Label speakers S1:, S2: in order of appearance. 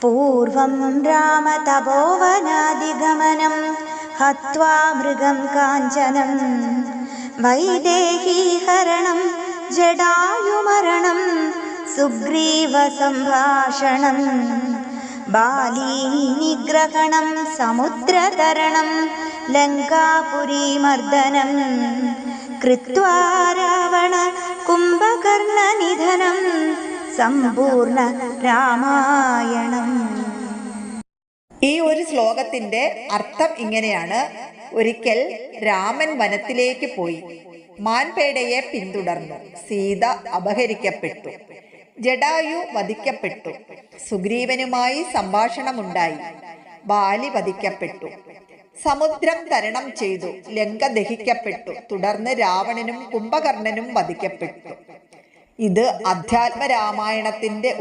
S1: പൂർവം രാമതപോവനാദിഗമനം ഹത്വാ മൃഗം കാഞ്ചനം വൈദേഹീഹരണം ജടായുമരണം സുഗ്രീവസംഭാഷണം ബാലീനിഗ്രഹണം സമുദ്രതരണം ലങ്കാപുരീമർദ്ദനം കൃത്വാ രാവണ കുംഭകർണനിധനം സമ്പൂർണ്ണ രാമായണം.
S2: ഈ ഒരു ശ്ലോകത്തിന്റെ അർത്ഥം ഇങ്ങനെയാണ്. ഒരിക്കൽ രാമൻ വനത്തിലേക്ക് പോയി. മാൻപേടയെ പിന്തുടർന്നു. സീത അപഹരിക്കപ്പെട്ടു. ജടായു വധിക്കപ്പെട്ടു. സുഗ്രീവനുമായി സംഭാഷണമുണ്ടായി. ബാലി വധിക്കപ്പെട്ടു. സമുദ്രം തരണം ചെയ്തു. ലങ്ക ദഹിക്കപ്പെട്ടു. തുടർന്ന് രാവണനും കുംഭകർണനും വധിക്കപ്പെട്ടു. ഇത് അധ്യാത്മ രാമായണത്തിന്റെ